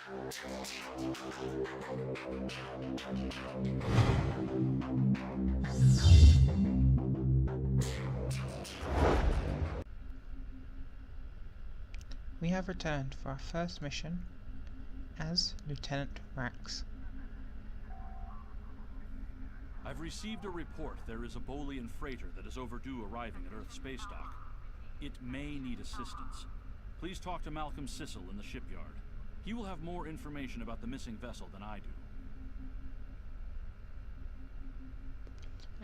We have returned for our first mission as Lieutenant Rax. I've received a report there is a Bolian freighter that is overdue arriving at Earth space dock. It may need assistance. Please talk to Malcolm Sissel in the shipyard. He will have more information about the missing vessel than I do.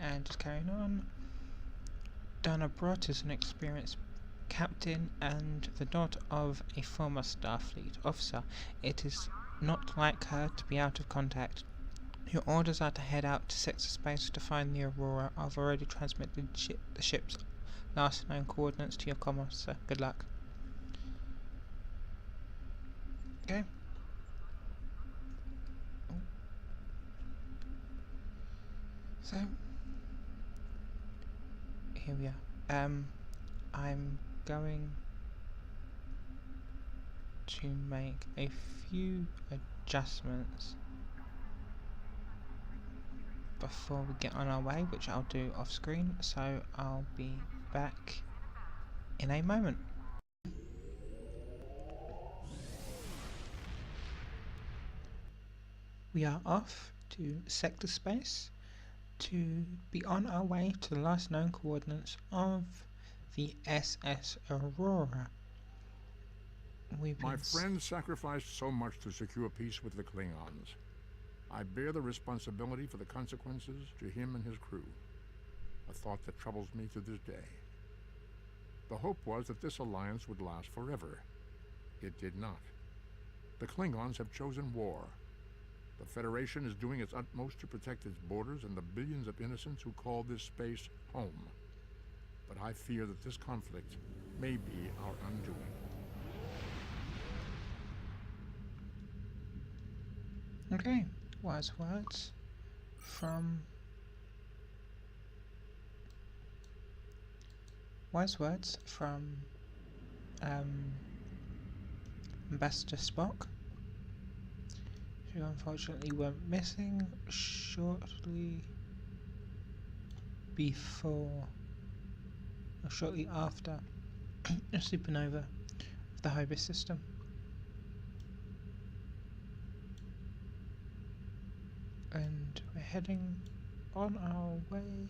And just carrying on, Dana Brott is an experienced captain and the daughter of a former Starfleet officer. It is not like her to be out of contact. Your orders are to head out to sector space to find the Aurora. I've already transmitted the ship's last known coordinates to your comm officer. Good luck. Okay. So here we are. I'm going to make a few adjustments before we get on our way, which I'll do off screen, so I'll be back in a moment. We are off to sector space to be on our way to the last known coordinates of the SS Aurora. My friend sacrificed so much to secure peace with the Klingons. I bear the responsibility for the consequences to him and his crew, a thought that troubles me to this day. The hope was that this alliance would last forever. It did not. The Klingons have chosen war. The Federation is doing its utmost to protect its borders and the billions of innocents who call this space home. But I fear that this conflict may be our undoing. Okay, wise words from Ambassador Spock, who unfortunately went missing shortly after a supernova of the Hobus system. And we're heading on our way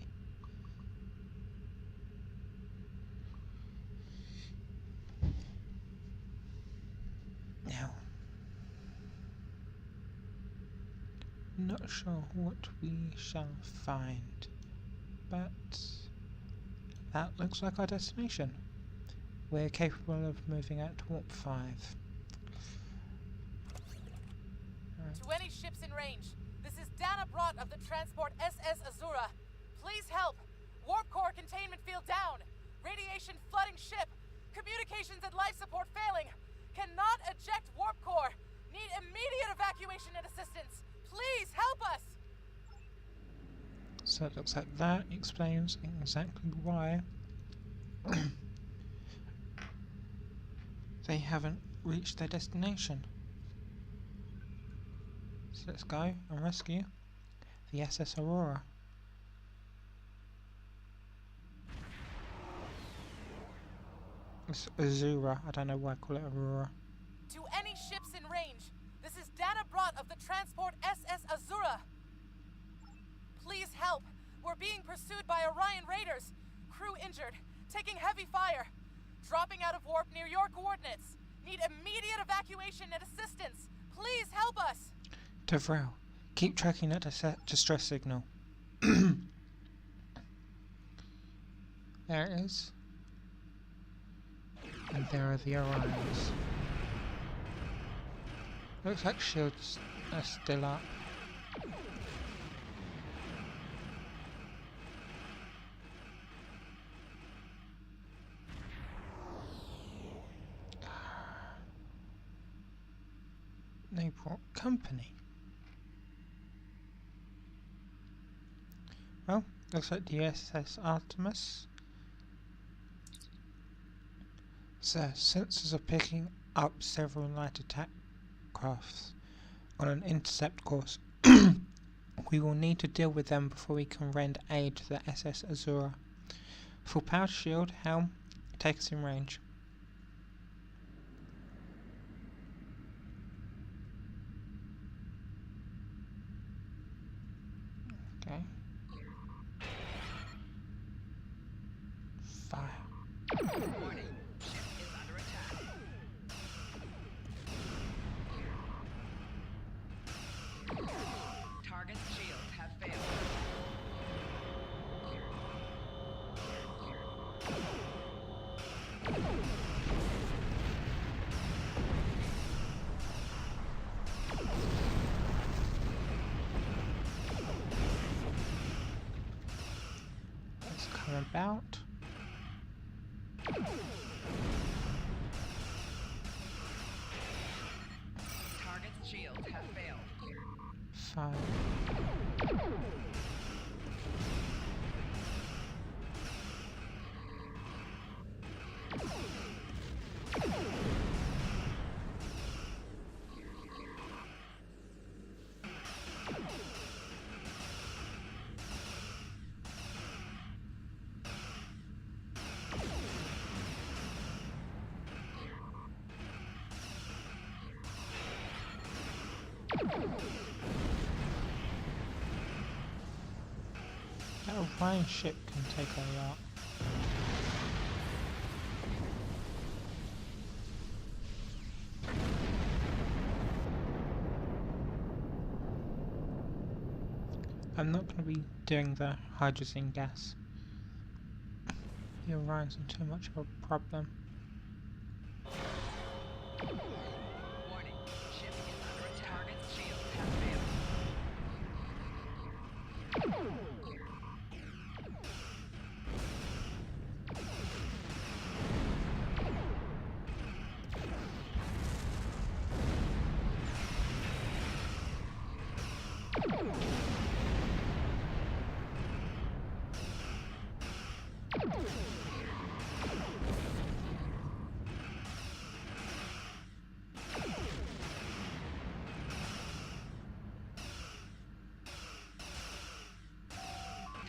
now. Not sure what we shall find, but that looks like our destination. We're capable of moving at warp 5. To any ships in range, this is Dana Brott of the transport SS Azura. Please help. Warp core containment field down. Radiation flooding ship. Communications and life support failing. Cannot eject warp core. Need immediate evacuation and assistance. Please help us. So it looks like that explains exactly why they haven't reached their destination. So let's go and rescue the SS Aurora. It's Azura, I don't know why I call it Aurora. To any ships in range, this is Dana Brott of the transport SS Azura. Please help. We're being pursued by Orion raiders. Crew injured, taking heavy fire. Dropping out of warp near your coordinates. Need immediate evacuation and assistance. Please help us. Devrel, keep tracking that distress signal. There it is. And there are the Orions. Looks like shields are still up. They brought company. Well, looks like the USS Artemis. So, sensors are picking up several light attack crafts on an intercept course. We will need to deal with them before we can render aid to the SS Azura. Full power shield, helm, take us in range. Okay. Fire. Warning, ship is under attack. Target's shields have failed. Let's come about. Target's shields have failed. Fire. That Orion ship can take a lot. I'm not going to be doing the hydrogen gas. The Orion's not too much of a problem. Warning, ship is under attack. Target's shields have failed.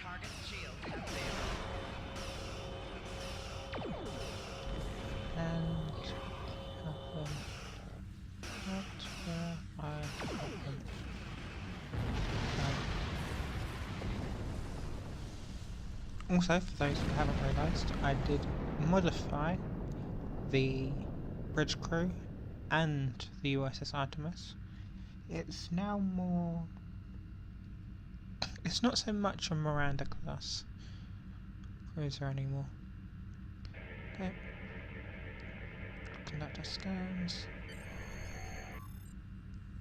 Target's shields have failed. And have them right where I put them. Also, for those who haven't realised, I did modify the bridge crew and the USS Artemis. It's now more... It's not so much a Miranda class cruiser anymore. Okay. Conductor scans.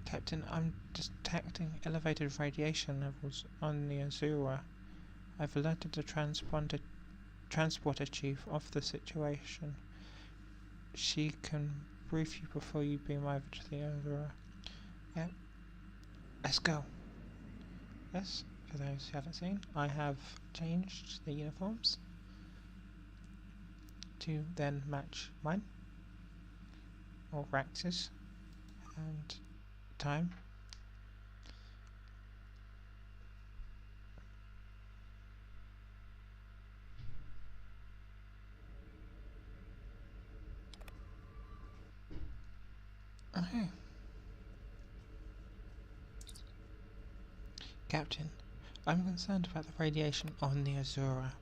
Captain, I'm detecting elevated radiation levels on the Azura. I've alerted the transporter chief of the situation. She can brief you before you beam over to the Azura. Yep. Let's go. Yes, for those who haven't seen, I have changed the uniforms to then match mine, or Rax's, and time. Okay. Captain, I'm concerned about the radiation on the Azura.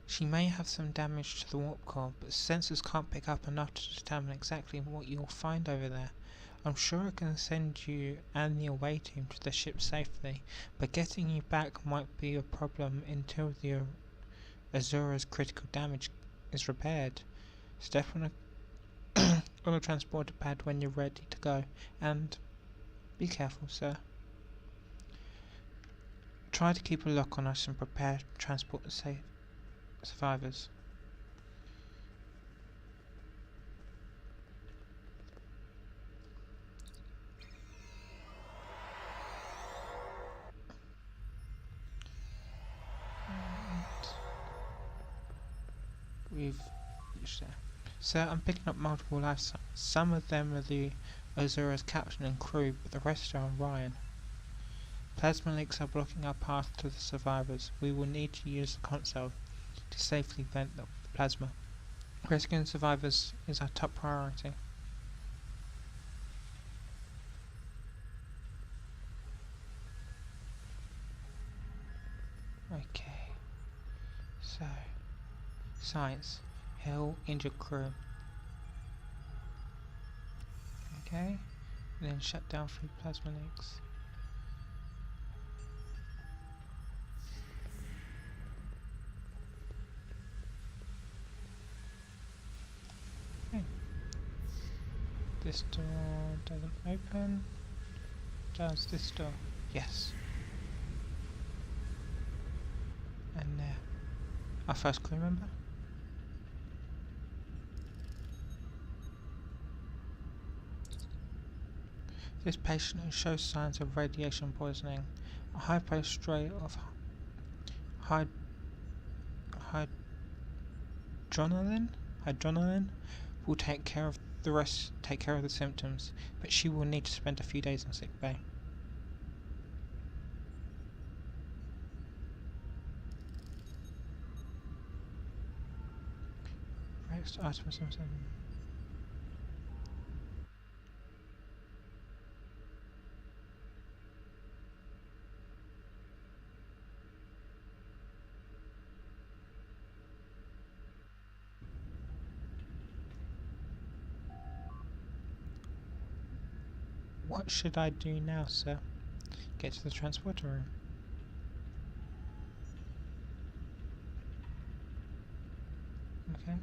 She may have some damage to the warp core, but sensors can't pick up enough to determine exactly what you'll find over there. I'm sure I can send you and the away team to the ship safely, but getting you back might be a problem until the Azura's critical damage is repaired. Step on a transporter pad when you're ready to go, and be careful, sir. Try to keep a lock on us and prepare to transport the survivors. We've reached there. Sir, I'm picking up multiple life signs. Some of them are the Azura's captain and crew, but the rest are on Ryan. Plasma leaks are blocking our path to the survivors. We will need to use the console to safely vent the plasma. Rescuing survivors is our top priority. Okay, so science, Hill, injured crew. Okay, and then shut down 3 plasma leaks. Okay. This door doesn't open. Does this door? Yes. And there. Our first crew member. This patient shows signs of radiation poisoning. A high dose rate of hydronolin will take care of the symptoms, but she will need to spend a few days in sick bay. Next, Artemis. What should I do now, sir? Get to the transporter room. Okay.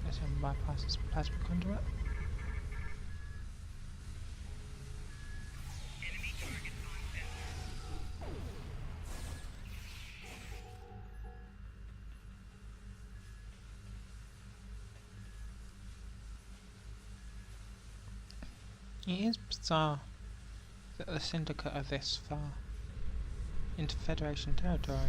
Let's bypass this plasma conduit. Enemy target on set. It is bizarre that the Syndicate are this far into Federation territory.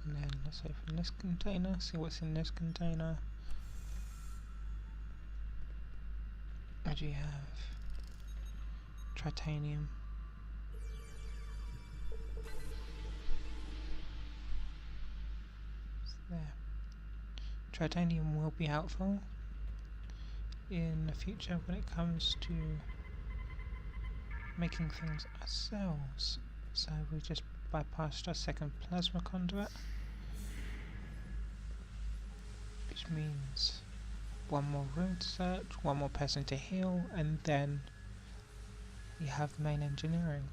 And then let's open this container, see what's in this container. What do you have? Titanium. It's there. Titanium will be helpful in the future when it comes to making things ourselves. So we just bypassed our second plasma conduit, which means one more room to search, one more person to heal, and then you have main engineering.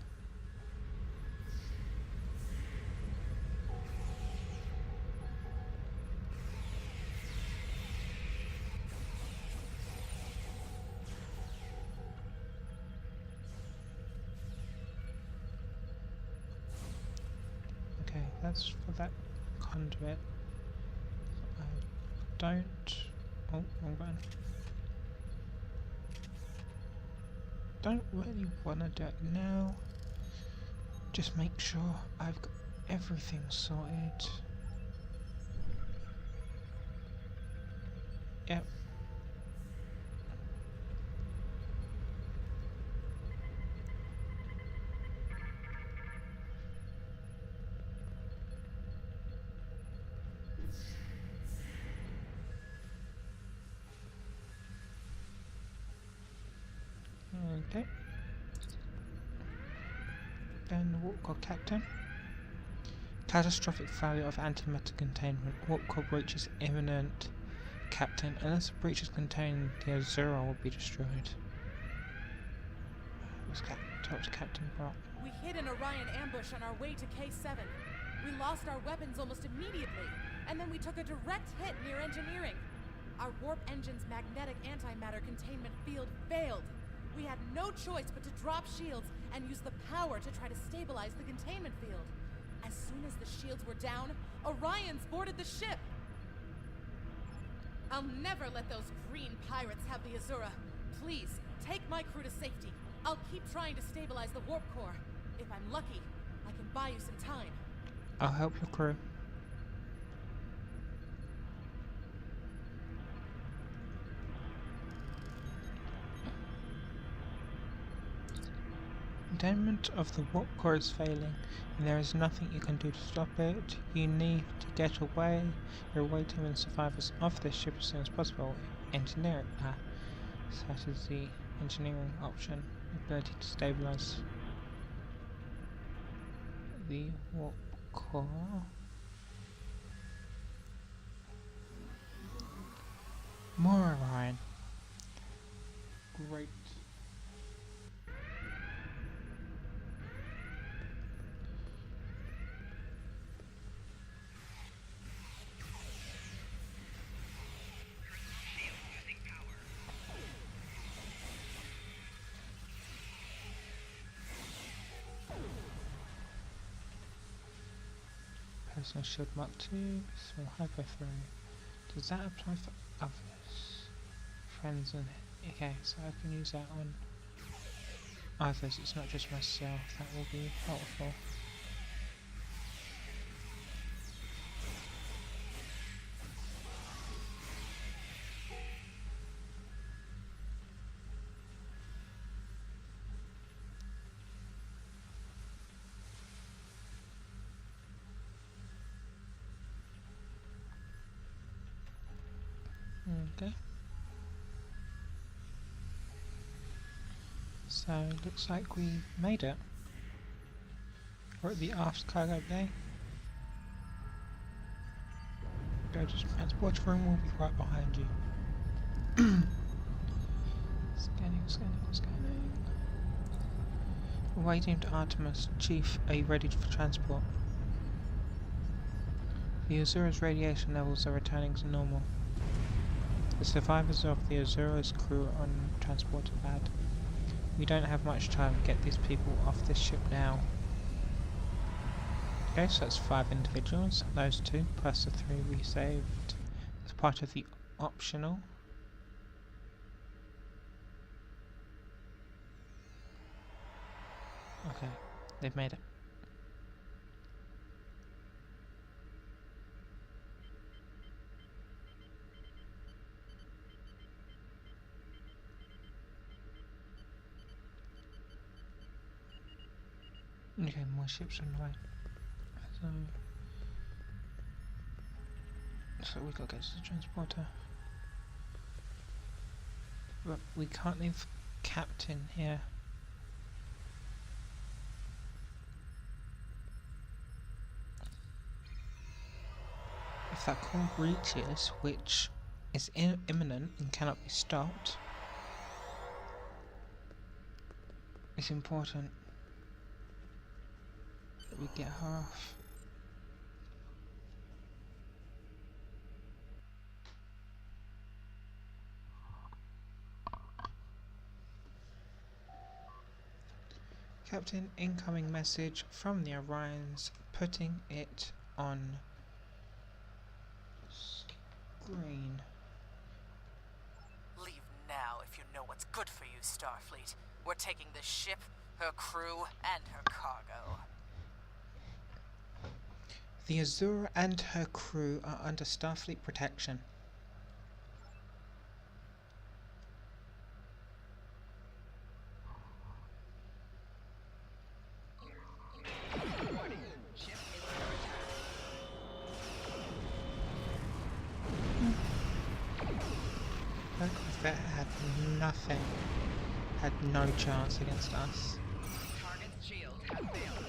Okay, that's for that conduit. I don't... Oh, wrong button. Don't really want to do it now. Just make sure I've got everything sorted. Yep. Okay. Then warp core captain. Catastrophic failure of antimatter containment. Warp core breach is imminent. Captain, unless the breach is contained, the Azura will be destroyed. Talk to Captain Brock. We hit an Orion ambush on our way to K7. We lost our weapons almost immediately, and then we took a direct hit near engineering. Our warp engine's magnetic antimatter containment field failed. We had no choice but to drop shields and use the power to try to stabilize the containment field. As soon as the shields were down, Orions boarded the ship. I'll never let those green pirates have the Azura. Please, take my crew to safety. I'll keep trying to stabilize the warp core. If I'm lucky, I can buy you some time. I'll help your crew. Containment of the warp core is failing, and there is nothing you can do to stop it. You need to get away. Your away team and survivors off this ship as soon as possible. Engineering. That is the engineering option. Ability to stabilize the warp core. More Orion. Great. Personal shield Mark 2, small hyper throw. Does that apply for others? Friends and okay, so I can use that on others, it's not just myself, that will be helpful. Okay. So looks like we made it. We're at the aft cargo bay. Go to the transport room, we'll be right behind you. Scanning. Waiting to Artemis. Chief, are you ready for transport? The Azura's radiation levels are returning to normal. The survivors of the Azura's crew are on transport to pad. We don't have much time to get these people off this ship now. Okay, so that's 5 individuals. Those 2 plus the 3 we saved as part of the optional. Okay, they've made it. Okay, more ships on the way. So we gotta get to the transporter. But we can't leave Captain here. If that core breaches, which is imminent and cannot be stopped, it's important that we get her off. Captain, incoming message from the Orions, putting it on screen. Leave now if you know what's good for you, Starfleet. We're taking this ship, her crew, and her cargo. The Azura and her crew are under Starfleet protection. That had nothing, had no chance against us. Target's shield has failed.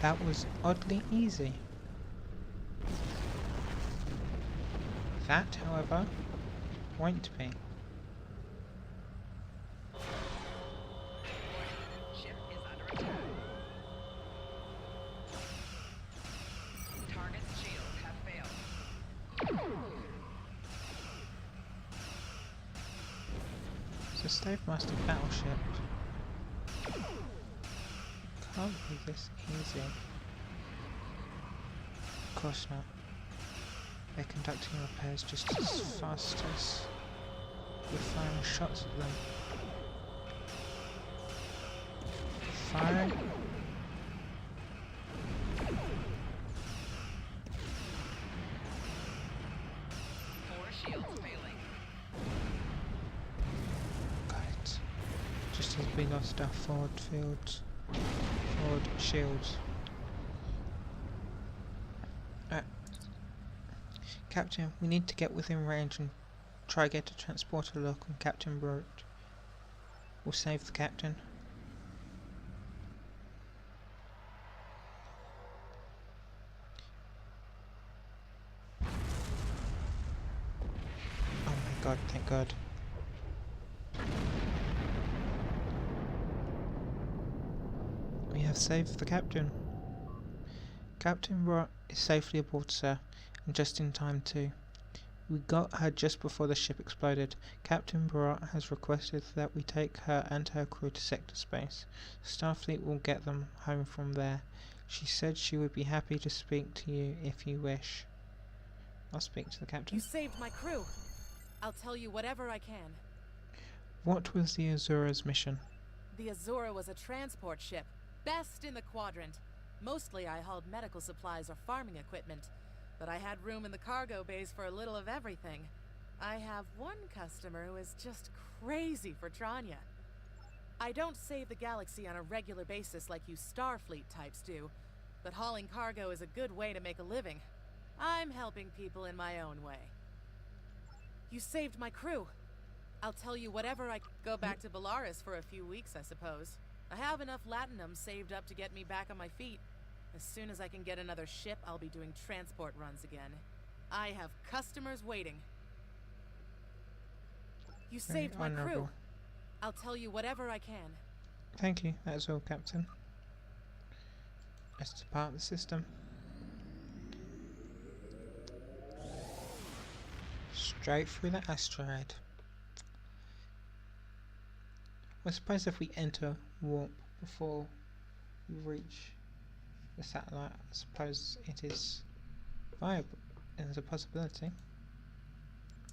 That was oddly easy. That, however, won't be. Ship is under attack. Target a Slave Master battleship. Can't be this easy. Of course not. They're conducting repairs just as fast as we're firing shots at them. Firing. Got. Just as we lost our forward shields. Captain, we need to get within range and try get a transporter lock on Captain Brute. We'll save the captain. Oh my god, thank god. We have saved the captain. Captain Brute is safely aboard, sir. And just in time too. We got her just before the ship exploded. Captain Barat has requested that we take her and her crew to sector space. Starfleet will get them home from there. She said she would be happy to speak to you if you wish. I'll speak to the captain. You saved my crew. I'll tell you whatever I can. What was the Azura's mission? The Azura was a transport ship, best in the quadrant. Mostly I hauled medical supplies or farming equipment. But I had room in the cargo bays for a little of everything. I have one customer who is just crazy for Tranya. I don't save the galaxy on a regular basis like you Starfleet types do, but hauling cargo is a good way to make a living. I'm helping people in my own way. You saved my crew. I'll tell you whatever I go back to Belarus for a few weeks, I suppose. I have enough latinum saved up to get me back on my feet. As soon as I can get another ship, I'll be doing transport runs again. I have customers waiting. You saved my crew. I'll tell you whatever I can. Thank you, that's all, Captain. Let's depart the system. Straight through the asteroid. I suppose if we enter warp before we reach the satellite, I suppose it is viable. There's a possibility.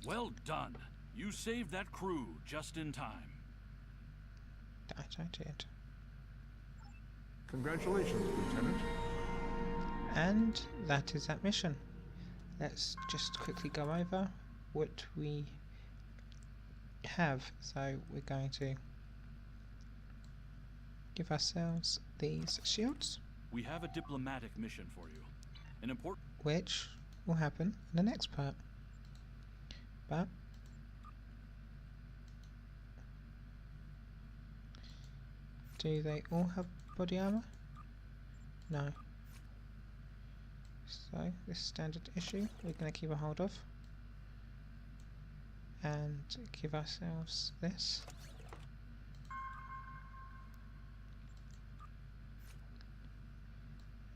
Well done. You saved that crew just in time. I did. Congratulations, Lieutenant. And that is that mission. Let's just quickly go over what we have. So we're going to give ourselves these shields. We have a diplomatic mission for you. An important... Which will happen in the next part. But do they all have body armor? No. So this standard issue we're going to keep a hold of. And give ourselves this.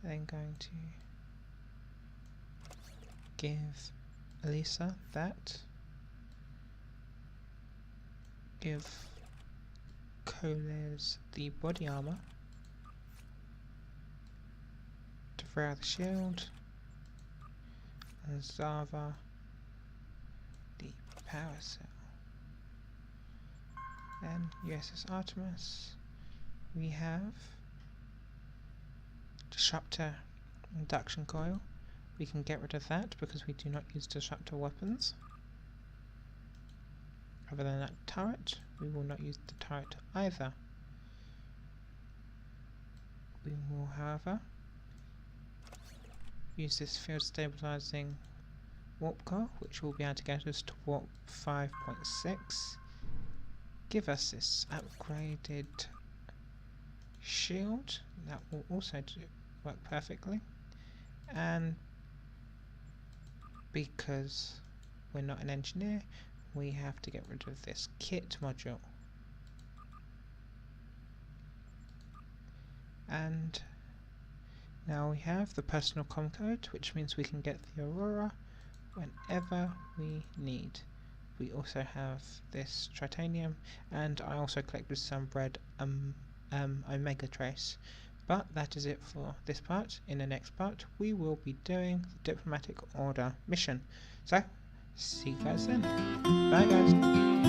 Then going to give Elisa that. Give Koles the body armor. Devra the shield. And Zava the power cell. Then USS Artemis. We have Disruptor induction coil. We can get rid of that because we do not use disruptor weapons. Other than that turret, we will not use the turret either. We will, however, use this field stabilizing warp core, which will be able to get us to warp 5.6. Give us this upgraded shield that will also work perfectly. And because we're not an engineer, we have to get rid of this kit module. And now we have the personal comm code, which means we can get the Aurora whenever we need. we also have this titanium, and I also collected some bread, Omega Trace. But that is it for this part. In the next part, we will be doing the Diplomatic Order mission. So, see you guys then. Bye guys.